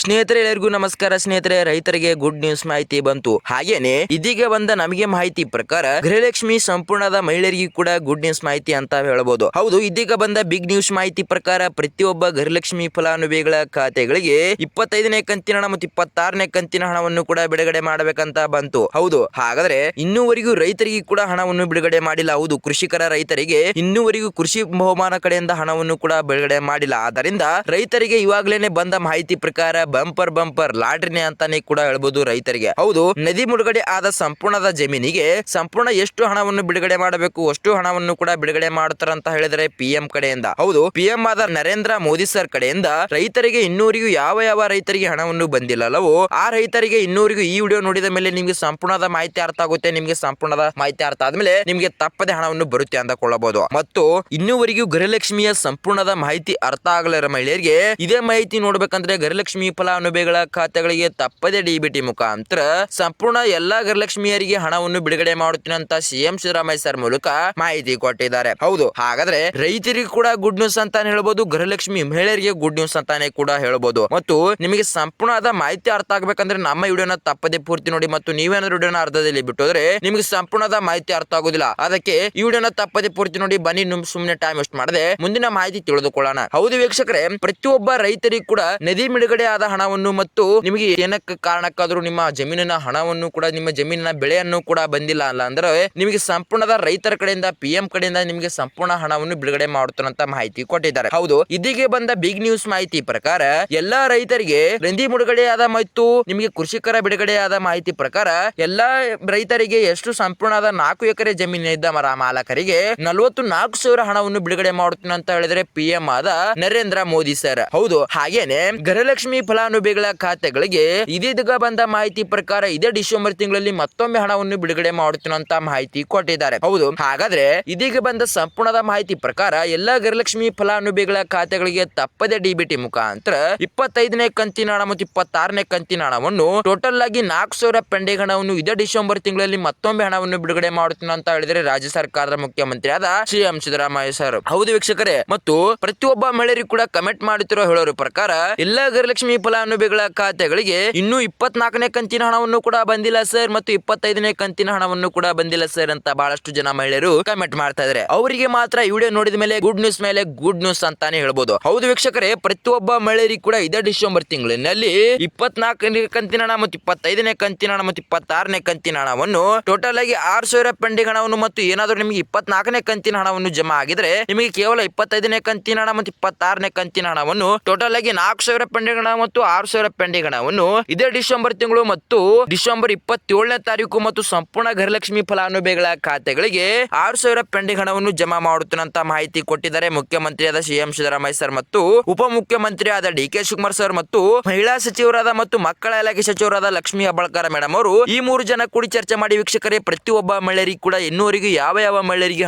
ಸ್ನೇಹಿತರೆ ಎಲ್ಲರಿಗೂ ನಮಸ್ಕಾರ. ಸ್ನೇಹಿತರೆ, ರೈತರಿಗೆ ಗುಡ್ ನ್ಯೂಸ್ ಮಾಹಿತಿ ಬಂತು. ಹಾಗೇನೆ ಇದೀಗ ಬಂದ ನಮಗೆ ಮಾಹಿತಿ ಪ್ರಕಾರ ಗೃಹಲಕ್ಷ್ಮಿ ಸಂಪೂರ್ಣದ ಮಹಿಳೆಯರಿಗೆ ಕೂಡ ಗುಡ್ ನ್ಯೂಸ್ ಮಾಹಿತಿ ಅಂತ ಹೇಳಬಹುದು. ಹೌದು, ಇದೀಗ ಬಂದ ಬಿಗ್ ನ್ಯೂಸ್ ಮಾಹಿತಿ ಪ್ರಕಾರ ಪ್ರತಿಯೊಬ್ಬ ಗೃಹಲಕ್ಷ್ಮಿ ಫಲಾನುಭವಿಗಳ ಖಾತೆಗಳಿಗೆ 25ನೇ ಕಂತಿನ ಹಣ ಮತ್ತು 26ನೇ ಕಂತಿನ ಹಣವನ್ನು ಕೂಡ ಬಿಡುಗಡೆ ಮಾಡಬೇಕಂತ ಬಂತು. ಹೌದು, ಹಾಗಾದ್ರೆ ಇನ್ನೂವರೆಗೂ ರೈತರಿಗೆ ಕೂಡ ಹಣವನ್ನು ಬಿಡುಗಡೆ ಮಾಡಿಲ್ಲ. ಹೌದು, ಕೃಷಿಕರ ರೈತರಿಗೆ ಇನ್ನೂವರೆಗೂ ಕೃಷಿ ಬಹುಮಾನ ಕಡೆಯಿಂದ ಹಣವನ್ನು ಕೂಡ ಬಿಡುಗಡೆ ಮಾಡಿಲ್ಲ. ಆದ್ದರಿಂದ ರೈತರಿಗೆ ಇವಾಗಲೇ ಬಂದ ಮಾಹಿತಿ ಪ್ರಕಾರ ಬಂಪರ್ ಲಾಟ್ರಿನೇ ಅಂತಾನೆ ಕೂಡ ಹೇಳ್ಬೋದು ರೈತರಿಗೆ. ಹೌದು, ನದಿ ಮುಳುಗಡೆ ಆದ ಸಂಪೂರ್ಣದ ಜಮೀನಿಗೆ ಸಂಪೂರ್ಣ ಎಷ್ಟು ಹಣವನ್ನು ಬಿಡುಗಡೆ ಮಾಡಬೇಕು ಅಷ್ಟು ಹಣವನ್ನು ಕೂಡ ಬಿಡುಗಡೆ ಮಾಡುತ್ತಾರೆ ಅಂತ ಹೇಳಿದರೆ ಪಿಎಂ ಕಡೆಯಿಂದ. ಹೌದು, ಪಿಎಂ ಆದ ನರೇಂದ್ರ ಮೋದಿ ಸರ್ ಕಡೆಯಿಂದ ರೈತರಿಗೆ ಇನ್ನೂರಿಗೂ ಯಾವ ರೈತರಿಗೆ ಹಣವನ್ನು ಬಂದಿಲ್ಲವೋ ಆ ರೈತರಿಗೆ ಇನ್ನೂರಿಗೂ ಈ ವಿಡಿಯೋ ನೋಡಿದ ಮೇಲೆ ನಿಮಗೆ ಸಂಪೂರ್ಣದ ಮಾಹಿತಿ ಅರ್ಥ ಆಗುತ್ತೆ. ನಿಮಗೆ ಸಂಪೂರ್ಣದ ಮಾಹಿತಿ ಅರ್ಥ ಆದ್ಮೇಲೆ ನಿಮಗೆ ತಪ್ಪದೆ ಹಣವನ್ನು ಬರುತ್ತೆ ಅಂತ ಕೊಳ್ಳಬಹುದು. ಮತ್ತು ಇನ್ನೂವರೆಗೂ ಗೃಹಲಕ್ಷ್ಮಿಯ ಸಂಪೂರ್ಣದ ಮಾಹಿತಿ ಅರ್ಥ ಆಗಲಿರೋ ಮಹಿಳೆಯರಿಗೆ ಇದೇ ಮಾಹಿತಿ ನೋಡ್ಬೇಕಂದ್ರೆ ಗೃಹಲಕ್ಷ್ಮಿ ಫಲಾನುಭವಿಗಳ ಖಾತೆಗಳಿಗೆ ತಪ್ಪದೆ ಡಿಬಿಟಿ ಮುಖಾಂತರ ಸಂಪೂರ್ಣ ಎಲ್ಲಾ ಗೃಹಲಕ್ಷ್ಮಿಯರಿಗೆ ಹಣವನ್ನು ಬಿಡುಗಡೆ ಮಾಡುತ್ತೀನಿ ಅಂತ ಸಿಎಂ ಸಿದ್ದರಾಮಯ್ಯ ಸರ್ ಮೂಲಕ ಮಾಹಿತಿ ಕೊಟ್ಟಿದ್ದಾರೆ. ಹೌದು, ಹಾಗಾದ್ರೆ ರೈತರಿಗೆ ಕೂಡ ಗುಡ್ ನ್ಯೂಸ್ ಅಂತಾನೆ ಹೇಳ್ಬೋದು, ಗೃಹಲಕ್ಷ್ಮಿ ಮಹಿಳೆಯರಿಗೆ ಗುಡ್ ನ್ಯೂಸ್ ಅಂತಾನೆ ಕೂಡ ಹೇಳ್ಬೋದು. ಮತ್ತು ನಿಮಗೆ ಸಂಪೂರ್ಣವಾದ ಮಾಹಿತಿ ಅರ್ಥ ಆಗ್ಬೇಕಂದ್ರೆ ನಮ್ಮ ವಿಡಿಯೋನ ತಪ್ಪದೆ ಪೂರ್ತಿ ನೋಡಿ. ಮತ್ತು ನೀವೇನಾದ್ರೂ ವಿಡಿಯೋನ ಅರ್ಧದಲ್ಲಿ ಬಿಟ್ಟೋದ್ರೆ ನಿಮಗೆ ಸಂಪೂರ್ಣದ ಮಾಹಿತಿ ಅರ್ಥ ಆಗೋದಿಲ್ಲ. ಅದಕ್ಕೆ ಈ ವಿಡಿಯೋನ ತಪ್ಪದೆ ಪೂರ್ತಿ ನೋಡಿ. ಬನ್ನಿ, ಸುಮ್ಮನೆ ಟೈಮ್ ವೇಸ್ಟ್ ಮಾಡದೆ ಮುಂದಿನ ಮಾಹಿತಿ ತಿಳಿದುಕೊಳ್ಳೋಣ. ಹೌದು ವೀಕ್ಷಕರೇ, ಪ್ರತಿಯೊಬ್ಬ ರೈತರಿಗೂ ಕೂಡ ನದಿ ಬಿಡುಗಡೆ ಆದ ಹಣವನ್ನು ಮತ್ತು ನಿಮಗೆ ಏನಕ್ಕೆ ಕಾರಣಕ್ಕಾದ್ರೂ ನಿಮ್ಮ ಜಮೀನಿನ ಹಣವನ್ನು ಕೂಡ ನಿಮ್ಮ ಜಮೀನಿನ ಬೆಳೆಯನ್ನು ಕೂಡ ಬಂದಿಲ್ಲ ಅಲ್ಲ ಅಂದ್ರೆ ನಿಮಗೆ ಸಂಪೂರ್ಣದ ರೈತರ ಕಡೆಯಿಂದ ಪಿಎಂ ಕಡೆಯಿಂದ ನಿಮಗೆ ಸಂಪೂರ್ಣ ಹಣವನ್ನು ಬಿಡುಗಡೆ ಮಾಡುತ್ತಾರಂತ ಮಾಹಿತಿ ಕೊಟ್ಟಿದ್ದಾರೆ. ಹೌದು, ಇದೀಗ ಬಂದ ಬಿಗ್ ನ್ಯೂಸ್ ಮಾಹಿತಿ ಪ್ರಕಾರ ಎಲ್ಲಾ ರೈತರಿಗೆ ನದಿ ಮುಳುಗಡೆಯಾದ ಮತ್ತು ನಿಮಗೆ ಕೃಷಿಕರ ಬಿಡುಗಡೆಯಾದ ಮಾಹಿತಿ ಪ್ರಕಾರ ಎಲ್ಲಾ ರೈತರಿಗೆ ಎಷ್ಟು ಸಂಪೂರ್ಣದ 4 ಎಕರೆ ಜಮೀನು ಇದ್ದ ಮಾಲಕರಿಗೆ 44,000 ಹಣವನ್ನು ಬಿಡುಗಡೆ ಮಾಡುತ್ತಾನೆ ಅಂತ ಹೇಳಿದ್ರೆ ಪಿಎಂ ಆದ ನರೇಂದ್ರ ಮೋದಿ ಸರ್. ಹೌದು, ಹಾಗೇನೆ ಗೃಹಲಕ್ಷ್ಮಿ ಫಲಾನುಭವಿಗಳ ಖಾತೆಗಳಿಗೆ ಇದೀಗ ಬಂದ ಮಾಹಿತಿ ಪ್ರಕಾರ ಇದೇ ಡಿಸೆಂಬರ್ ತಿಂಗಳಲ್ಲಿ ಮತ್ತೊಮ್ಮೆ ಹಣವನ್ನು ಬಿಡುಗಡೆ ಮಾಡುತ್ತಾನೆ ಅಂತ ಮಾಹಿತಿ ಕೊಟ್ಟಿದ್ದಾರೆ. ಹೌದು, ಹಾಗಾದ್ರೆ ಇದೀಗ ಬಂದ ಸಂಪೂರ್ಣದ ಮಾಹಿತಿ ಪ್ರಕಾರ ಎಲ್ಲಾ ಗೃಹಲಕ್ಷ್ಮಿ ಫಲಾನುಭವಿಗಳ ಖಾತೆಗಳಿಗೆ ತಪ್ಪದೆ ಡಿಬಿಟಿ ಮುಖಾಂತರ 25ನೇ ಕಂತಿನ ಹಣ ಮತ್ತು 26ನೇ ಕಂತಿನ ಹಣವನ್ನು ಟೋಟಲ್ ಆಗಿ 4,000 ಪೆಂಡಿಂಗ್ ಹಣವನ್ನು ಇದೇ ಡಿಸೆಂಬರ್ ತಿಂಗಳಲ್ಲಿ ಮತ್ತೊಮ್ಮೆ ಹಣವನ್ನು ಬಿಡುಗಡೆ ಮಾಡುತ್ತಾನೆ ಅಂತ ಹೇಳಿದ್ರೆ ರಾಜ್ಯ ಸರ್ಕಾರದ ಮುಖ್ಯಮಂತ್ರಿ ಆದ ಸಿಎಂ ಸಿದ್ದರಾಮಯ್ಯ ಸರ್. ಹೌದು ವೀಕ್ಷಕರೇ, ಮತ್ತು ಪ್ರತಿಯೊಬ್ಬ ಮಹಿಳೆಯರಿಗೂ ಕೂಡ ಕಮೆಂಟ್ ಮಾಡುತ್ತಿರೋ ಹೇಳೋರ ಪ್ರಕಾರ ಎಲ್ಲಾ ಗೃಹಲಕ್ಷ್ಮಿ ಫಲಾನುಭವಿಗಳ ಖಾತೆಗಳಿಗೆ ಇನ್ನೂ 24ನೇ ಕಂತಿನ ಹಣವನ್ನು ಕೂಡ ಬಂದಿಲ್ಲ ಸರ್ ಮತ್ತು 25ನೇ ಕಂತಿನ ಹಣವನ್ನು ಕೂಡ ಬಂದಿಲ್ಲ ಸರ್ ಅಂತ ಬಹಳಷ್ಟು ಜನ ಮಹಿಳೆಯರು ಕಮೆಂಟ್ ಮಾಡ್ತಾ ಇದ್ದಾರೆ. ಅವರಿಗೆ ಮಾತ್ರ ಈ ವಿಡಿಯೋ ನೋಡಿದ ಮೇಲೆ ಗುಡ್ ನ್ಯೂಸ್ ಮೇಲೆ ಗುಡ್ ನ್ಯೂಸ್ ಅಂತಾನೆ ಹೇಳ್ಬೋದು. ಹೌದು ವೀಕ್ಷಕರೇ, ಪ್ರತಿಯೊಬ್ಬ ಮಹಿಳೆಯರಿಗೆ ಕೂಡ ಇದೇ ಡಿಸೆಂಬರ್ ತಿಂಗಳಿನಲ್ಲಿ 24ನೇ ಕಂತಿನ ಹಣ ಮತ್ತು 25ನೇ ಕಂತಿನ ಹಣ ಮತ್ತು 26ನೇ ಕಂತಿನ ಹಣವನ್ನು ಟೋಟಲ್ ಆಗಿ 6,000 ಪೆಂಡಿಂಗ್ ಹಣವನ್ನು ಮತ್ತು ಏನಾದರೂ ನಿಮಗೆ 24ನೇ ಕಂತಿನ ಹಣವನ್ನು ಜಮಾ ಆಗಿದ್ರೆ ನಿಮಗೆ ಕೇವಲ 25ನೇ ಕಂತಿನ ಹಣ ಮತ್ತು 26ನೇ ಕಂತಿನ ಹಣವನ್ನು ಟೋಟಲ್ ಆಗಿ 4,000 ಪೆಂಡಿಂಗ್ ಹಣ ಮತ್ತು 6,000 ಪೆಂಡಿಂಗ್ ಹಣವನ್ನು ಇದೇ ಡಿಸೆಂಬರ್ ತಿಂಗಳು ಮತ್ತು ಡಿಸೆಂಬರ್ 27ನೇ ತಾರೀಕು ಮತ್ತು ಸಂಪೂರ್ಣ ಗೃಹಲಕ್ಷ್ಮಿ ಫಲಾನುಭವಿಗಳ ಖಾತೆಗಳಿಗೆ 6,000 ಪೆಂಡಿಂಗ್ ಹಣವನ್ನು ಜಮಾ ಮಾಡುತ್ತಾನೆ ಅಂತ ಮಾಹಿತಿ ಕೊಟ್ಟಿದ್ದಾರೆ ಮುಖ್ಯಮಂತ್ರಿಯಾದ ಸಿಎಂ ಸಿದ್ದರಾಮಯ್ಯ ಸರ್ ಮತ್ತು ಉಪಮುಖ್ಯಮಂತ್ರಿ ಆದ ಡಿಕೆ ಶಿವಕುಮಾರ್ ಸರ್ ಮತ್ತು ಮಹಿಳಾ ಸಚಿವರಾದ ಮತ್ತು ಮಕ್ಕಳ ಇಲಾಖೆ ಸಚಿವರಾದ ಲಕ್ಷ್ಮೀ ಹೆಬ್ಬಾಳ್ಕರ್ ಮೇಡಮ್ ಅವರು ಈ 3 ಜನ ಕೂಡಿ ಚರ್ಚೆ ಮಾಡಿ ವೀಕ್ಷಕರೇ ಪ್ರತಿಯೊಬ್ಬ ಮಹಿಳೆಯರಿಗೆ ಕೂಡ ಇನ್ನೂವರೆಗೂ ಯಾವ ಮಹಿಳೆಯರಿಗೆ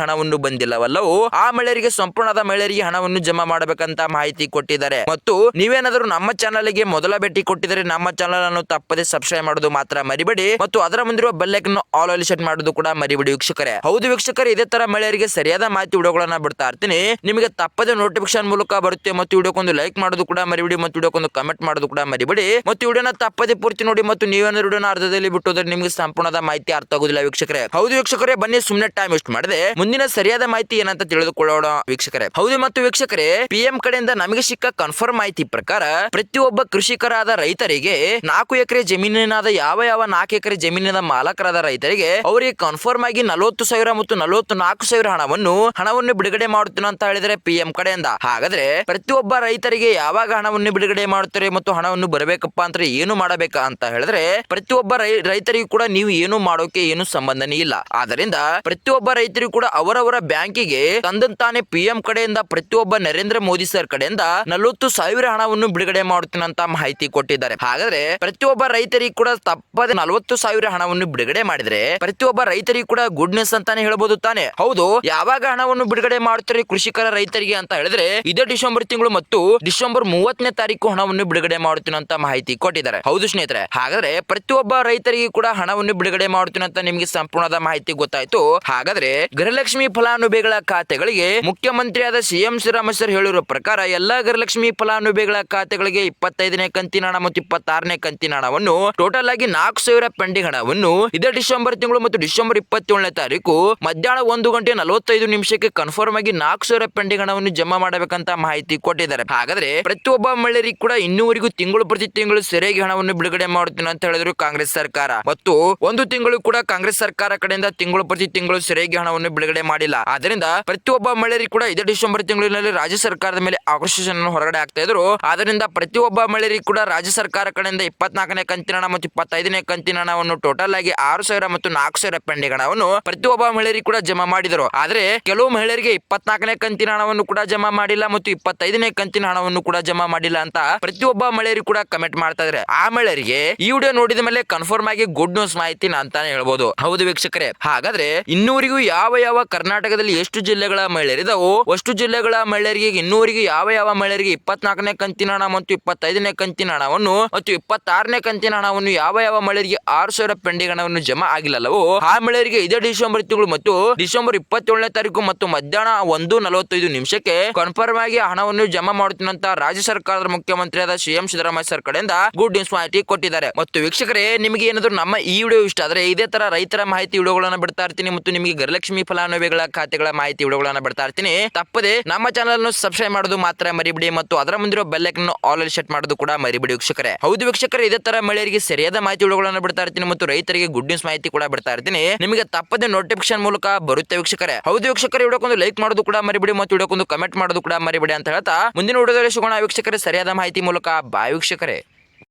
ಹಣವನ್ನು ಬಂದಿಲ್ಲವಲ್ಲವೋ ಆ ಮಹಿಳೆಯರಿಗೆ ಸಂಪೂರ್ಣದ ಮಹಿಳೆಯರಿಗೆ ಹಣವನ್ನು ಜಮಾ ಮಾಡಬೇಕಂತ ಮಾಹಿತಿ ಕೊಟ್ಟಿದ್ದಾರೆ. ಮತ್ತು ನೀವೇನಾದರೂ ನಮ್ಮ ಚಾನಲ್ಗೆ ಮೊದಲ ಭೇಟಿ ಕೊಟ್ಟಿದ್ರೆ ನಮ್ಮ ಚಾನಲ್ ಅನ್ನು ತಪ್ಪದೆ ಸಬ್ಸ್ಕ್ರೈಬ್ ಮಾಡೋದು ಮಾತ್ರ ಮರಿಬೇಡಿ ಮತ್ತು ಅದರ ಮುಂದಿರುವ ಬೆಲ್ ಐಕಾನ್ ಆಲ್ ಅಲ್ಲಿ ಸೆಟ್ ಮಾಡೋದು ಕೂಡ ಮರಿಬೇಡಿ ವೀಕ್ಷಕರೇ. ಹೌದು ವೀಕ್ಷಕರೇ, ಇದೇ ತರ ಮಹಿಳೆಯರಿಗೆ ಸರಿಯಾದ ಮಾಹಿತಿ ವಿಡಿಯೋಗಳನ್ನ ಬಿಡ್ತಾ ಇರ್ತೀನಿ. ನಿಮಗೆ ತಪ್ಪದೆ ನೋಟಿಫಿಕೇಶನ್ ಮೂಲಕ ಬರುತ್ತೆ ಮತ್ತು ವಿಡಿಯೋಕ್ಕೊಂದು ಲೈಕ್ ಮಾಡೋದು ಕೂಡ ಮರಿಬೇಡಿ ಮತ್ತು ವಿಡಿಯೋಕ್ಕೊಂದು ಕಮೆಂಟ್ ಮಾಡೋದು ಕೂಡ ಮರಿಬೇಡಿ ಮತ್ತು ವಿಡಿಯೋನ ತಪ್ಪದೆ ಪೂರ್ತಿ ನೋಡಿ. ಮತ್ತು ನೀವೇನಾದ್ರು ವಿಡಿಯೋನ ಅರ್ಧದಲ್ಲಿ ಬಿಟ್ಟೋದ್ರೆ ನಿಮಗೆ ಸಂಪೂರ್ಣದ ಮಾಹಿತಿ ಅರ್ಥ ಆಗೋದಿಲ್ಲ ವೀಕ್ಷಕರೇ. ಹೌದು ವೀಕ್ಷಕರೇ, ಬನ್ನಿ ಸುಮ್ಮನೆ ಟೈಮ್ ವೇಸ್ಟ್ ಮಾಡದೆ ಮುಂದಿನ ಸರಿಯಾದ ಮಾಹಿತಿ ಏನಂತ ತಿಳಿದುಕೊಳ್ಳೋಣ ವೀಕ್ಷಕರೇ. ಹೌದು, ಮತ್ತು ವೀಕ್ಷಕರೇ ಪಿಎಂ ಕಡೆಯಿಂದ ನಮಗೆ ಸಿಕ್ಕ ಕನ್ಫರ್ಮ್ ಮಾಹಿತಿ ಪ್ರಕಾರ ಪ್ರತಿಯೊಬ್ಬ ಕೃಷಿಕರಾದ ರೈತರಿಗೆ 4 ಎಕರೆ ಜಮೀನಿನಾದ ಯಾವ 4 ಎಕರೆ ಜಮೀನಿನ ಮಾಲಕರಾದ ರೈತರಿಗೆ ಅವರಿಗೆ ಕನ್ಫರ್ಮ್ ಆಗಿ 40,000 ಮತ್ತು 44,000 ಹಣವನ್ನು ಬಿಡುಗಡೆ ಮಾಡುತ್ತಾನೆ ಅಂತ ಹೇಳಿದ್ರೆ ಪಿಎಂ ಕಡೆಯಿಂದ. ಹಾಗಾದ್ರೆ ಪ್ರತಿಯೊಬ್ಬ ರೈತರಿಗೆ ಯಾವಾಗ ಹಣವನ್ನು ಬಿಡುಗಡೆ ಮಾಡುತ್ತಾರೆ ಮತ್ತು ಹಣವನ್ನು ಬರಬೇಕಪ್ಪ ಅಂದ್ರೆ ಏನು ಮಾಡಬೇಕಾ ಅಂತ ಹೇಳಿದ್ರೆ ಪ್ರತಿಯೊಬ್ಬ ರೈತರಿಗೂ ಕೂಡ ನೀವು ಏನು ಮಾಡೋಕೆ ಏನು ಸಂಬಂಧನೇ ಇಲ್ಲ. ಆದ್ದರಿಂದ ಪ್ರತಿಯೊಬ್ಬ ರೈತರಿಗೂ ಕೂಡ ಅವರವರ ಬ್ಯಾಂಕಿಗೆ ತಂದಂತಾನೆ ಪಿಎಂ ಕಡೆಯಿಂದ ಪ್ರತಿಯೊಬ್ಬ ನರೇಂದ್ರ ಮೋದಿ ಸರ್ ಕಡೆಯಿಂದ 40,000 ಹಣವನ್ನು ಬಿಡುಗಡೆ ಮಾಡುತ್ತಾನೆ ಅಂತ ಮಾಹಿತಿ ಕೊಟ್ಟಿದ್ದಾರೆ. ಹಾಗಾದ್ರೆ ಪ್ರತಿಯೊಬ್ಬ ರೈತರಿಗೆ ಕೂಡ ತಪ್ಪದೆ 40,000 ಹಣವನ್ನು ಬಿಡುಗಡೆ ಮಾಡಿದ್ರೆ ಪ್ರತಿಯೊಬ್ಬ ರೈತರಿಗೆ ಕೂಡ ಗುಡ್ ನ್ಯೂಸ್ ಅಂತಾನೆ ಹೇಳ್ಬೋದು ತಾನೆ. ಹೌದು, ಯಾವಾಗ ಹಣವನ್ನು ಬಿಡುಗಡೆ ಮಾಡುತ್ತಾರೆ ಕೃಷಿಕರ ರೈತರಿಗೆ ಅಂತ ಹೇಳಿದ್ರೆ ಇದೇ ಡಿಸೆಂಬರ್ ತಿಂಗಳು ಮತ್ತು ಡಿಸೆಂಬರ್ 30ನೇ ತಾರೀಕು ಹಣವನ್ನು ಬಿಡುಗಡೆ ಮಾಡುತ್ತಾನೆ ಅಂತ ಮಾಹಿತಿ ಕೊಟ್ಟಿದ್ದಾರೆ. ಹೌದು ಸ್ನೇಹಿತರೆ, ಹಾಗಾದ್ರೆ ಪ್ರತಿಯೊಬ್ಬ ರೈತರಿಗೆ ಕೂಡ ಹಣವನ್ನು ಬಿಡುಗಡೆ ಮಾಡುತ್ತಾನೆ ಅಂತ ನಿಮಗೆ ಸಂಪೂರ್ಣದ ಮಾಹಿತಿ ಗೊತ್ತಾಯ್ತು. ಹಾಗಾದ್ರೆ ಗೃಹಲಕ್ಷ್ಮಿ ಫಲಾನುಭವಿಗಳ ಖಾತೆಗಳಿಗೆ ಮುಖ್ಯಮಂತ್ರಿಯಾದ ಸಿಎಂ ಸಿದ್ದರಾಮಯ್ಯ ಸರ್ ಹೇಳಿರುವ ಪ್ರಕಾರ ಎಲ್ಲಾ ಗೃಹಲಕ್ಷ್ಮಿ ಫಲಾನುಭವಿಗಳ ಖಾತೆಗಳಿಗೆ 25ನೇ ಕಂತಿನ ಹಣ ಮತ್ತು 26ನೇ ಕಂತಿನ ಹಣವನ್ನು ಟೋಟಲ್ ಆಗಿ 4,000 ಪೆಂಡಿಂಗ್ ಹಣವನ್ನು ಇದೇ ಡಿಸೆಂಬರ್ ತಿಂಗಳು ಮತ್ತು ಡಿಸೆಂಬರ್ 27ನೇ ತಾರೀಕು ಮಧ್ಯಾಹ್ನ 1:45 ಕನ್ಫರ್ಮ್ ಆಗಿ 4,000 ಪೆಂಡಿಂಗ್ ಹಣವನ್ನು ಜಮಾ ಮಾಡಬೇಕಂತ ಮಾಹಿತಿ ಕೊಟ್ಟಿದ್ದಾರೆ. ಹಾಗಾದ್ರೆ ಪ್ರತಿಯೊಬ್ಬ ಮಹಿಳೆಯರಿಗೆ ಕೂಡ ಇನ್ನೂವರೆಗೂ ತಿಂಗಳು ಪ್ರತಿ ತಿಂಗಳು ಸರಿಯಾಗಿ ಹಣವನ್ನು ಬಿಡುಗಡೆ ಮಾಡುತ್ತೀನಿ ಅಂತ ಹೇಳಿದ್ರು ಕಾಂಗ್ರೆಸ್ ಸರ್ಕಾರ. ಮತ್ತು ಒಂದು ತಿಂಗಳು ಕೂಡ ಕಾಂಗ್ರೆಸ್ ಸರ್ಕಾರ ಕಡೆಯಿಂದ ತಿಂಗಳು ಪ್ರತಿ ತಿಂಗಳು ಸರಿಯಾಗಿ ಹಣವನ್ನು ಬಿಡುಗಡೆ ಮಾಡಿಲ್ಲ. ಆದ್ದರಿಂದ ಪ್ರತಿಯೊಬ್ಬ ಮಹಿಳೆಯರಿಗೆ ಕೂಡ ಇದೇ ಡಿಸೆಂಬರ್ ತಿಂಗಳಿನಲ್ಲಿ ರಾಜ್ಯ ಸರ್ಕಾರದ ಮೇಲೆ ಆಕ್ರೋಶವನ್ನು ಹೊರಗಡೆ ಆಗ್ತಾ ಇದ್ರು. ಆದ್ದರಿಂದ ಪ್ರತಿಯೊಬ್ಬ ಮಹಿಳೆಯರಿಗೆ ಕೂಡ ರಾಜ್ಯ ಸರ್ಕಾರ ಕಡೆಯಿಂದ 24ನೇ ಕಂತಿನ ಹಣ ಮತ್ತು 25ನೇ ಕಂತಿನ ಹಣವನ್ನು ಟೋಟಲ್ ಆಗಿ 6,000 ಮತ್ತು 4,000 ಪೆಂಡಿಂಗ್ ಹಣವನ್ನು ಪ್ರತಿಯೊಬ್ಬ ಮಹಿಳೆಯರಿಗೆ ಕೂಡ ಜಮಾ ಮಾಡಿದರು. ಆದ್ರೆ ಕೆಲವು ಮಹಿಳೆಯರಿಗೆ 24ನೇ ಕಂತಿನ ಹಣವನ್ನು ಕೂಡ ಜಮಾ ಮಾಡಿಲ್ಲ ಮತ್ತು 25ನೇ ಕಂತಿನ ಹಣವನ್ನು ಕೂಡ ಜಮಾ ಮಾಡಿಲ್ಲ ಅಂತ ಪ್ರತಿಯೊಬ್ಬ ಮಹಿಳೆಯರಿಗೆ ಕೂಡ ಕಮೆಂಟ್ ಮಾಡ್ತಾ ಇದ್ದಾರೆ. ಆ ಮಹಿಳೆಯರಿಗೆ ಈ ವಿಡಿಯೋ ನೋಡಿದ ಮೇಲೆ ಕನ್ಫರ್ಮ್ ಆಗಿ ಗುಡ್ ನ್ಯೂಸ್ ಮಾಹಿತಿ ಅಂತಾನೆ ಹೇಳ್ಬೋದು. ಹೌದು ವೀಕ್ಷಕರೇ, ಹಾಗಾದ್ರೆ ಇನ್ನೂವರೆಗೂ ಯಾವ ಕರ್ನಾಟಕದಲ್ಲಿ ಎಷ್ಟು ಜಿಲ್ಲೆಗಳ ಮಹಿಳೆಯರಿದಾವೋ ಅಷ್ಟು ಜಿಲ್ಲೆಗಳ ಮಹಿಳೆಯರಿಗೆ ಇನ್ನೂವರೆಗೂ ಯಾವ ಮಹಿಳೆಯರಿಗೆ 24ನೇ ಕಂತಿನ ಹಣ ಮತ್ತು 25ನೇ ಕಂತಿನ ಹಣವನ್ನು ಮತ್ತು 26ನೇ ಕಂತಿನ ಹಣವನ್ನು ಯಾವ ಮಹಿಳೆಯರಿಗೆ 6,000 ಪೆಂಡಿಂಗ್ ಹಣವನ್ನು ಜಮಾ ಆಗಿಲ್ಲವೋ ಆ ಮಹಿಳೆಯರಿಗೆ ಇದೇ ಡಿಸೆಂಬರ್ ತಿಂಗಳು ಮತ್ತು ಡಿಸೆಂಬರ್ 27ನೇ ತಾರೀಕು ಮತ್ತು ಮಧ್ಯಾಹ್ನ 1:45 ಕನ್ಫರ್ಮ್ ಆಗಿ ಹಣವನ್ನು ಜಮಾ ಮಾಡುತ್ತೀನಿ ಅಂತ ರಾಜ್ಯ ಸರ್ಕಾರದ ಮುಖ್ಯಮಂತ್ರಿಯಾದ ಸಿಎಂ ಸಿದ್ದರಾಮಯ್ಯ ಸರ್ ಕಡೆಯಿಂದ ಗುಡ್ ನ್ಯೂಸ್ ಮಾಹಿತಿ ಕೊಟ್ಟಿದ್ದಾರೆ. ಮತ್ತು ವೀಕ್ಷಕರೇ, ನಿಮಗೆ ಏನಾದರೂ ನಮ್ಮ ಈ ವಿಡಿಯೋ ಇಷ್ಟ ಆದ್ರೆ ಇದೇ ತರ ರೈತರ ಮಾಹಿತಿ ವಿಡಿಯೋಗಳನ್ನು ಬಿಡ್ತಾ ಇರ್ತೀನಿ ಮತ್ತು ನಿಮಗೆ ಗೃಹಲಕ್ಷ್ಮಿ ಫಲಾನುಭವಿಗಳ ಖಾತೆಗಳ ಮಾಹಿತಿ ವಿಡಿಯೋಗಳನ್ನು ಬಿಡ್ತಾ ಇರ್ತೀನಿ. ತಪ್ಪದೆ ನಮ್ಮ ಚಾನಲ್ ಅನ್ನು ಸಬ್ಸ್ಕ್ರೈಬ್ ಮಾಡೋದು ಮಾತ್ರ ಮರಿಬಿಡಿ ಮತ್ತು ಅದರ ಮುಂದಿರೋ ಬೆಲ್ ಐಕಾನ್ ಆಲ್ ಅಲ್ಲಿ ಸೆಟ್ ಮಾಡೋದು ಕೂಡ ಮರಿಬಿಡಿ ವೀಕ್ಷಕರೇ. ಹೌದು ವೀಕ್ಷಕರೇ, ಇದೇ ತರ ಮಹಿಳೆಯರಿಗೆ ಸರಿಯಾದ ಮಾಹಿತಿ ವಿಡಿಯೋಗಳನ್ನು ಬಿಡ್ತಾ ಇರ್ತೀನಿ ಮತ್ತು ರೈತರಿಗೆ ಗುಡ್ ನ್ಯೂಸ್ ಮಾಹಿತಿ ಕೂಡ ಬಿಡ್ತಾ ಇರ್ತೀನಿ. ನಿಮಗೆ ತಪ್ಪದೆ ನೋಟಿಫಿಕೇಶನ್ ಮೂಲಕ ಬರುತ್ತೆ ವೀಕ್ಷಕರೇ. ಹೌದು ವೀಕ್ಷಕರೇ, ವಿಡಿಯೋಕ್ಕೊಂದು ಲೈಕ್ ಮಾಡೋದು ಕೂಡ ಮರಿಬಿಡಿ ಮತ್ತು ವಿಡಿಯೋಕ್ಕೊಂದು ಕಮೆಂಟ್ ಮಾಡೋದು ಕೂಡ ಮರಿಬಿಡಿ ಅಂತ ಹೇಳ್ತಾ ಮುಂದಿನ ವಿಡಿಯೋದಲ್ಲಿ ಸಿಗೋಣ ವೀಕ್ಷಕರೇ ಸರಿಯಾದ ಮಾಹಿತಿ ಮೂಲಕ. ಬಾಯ್ ವೀಕ್ಷಕರೇ.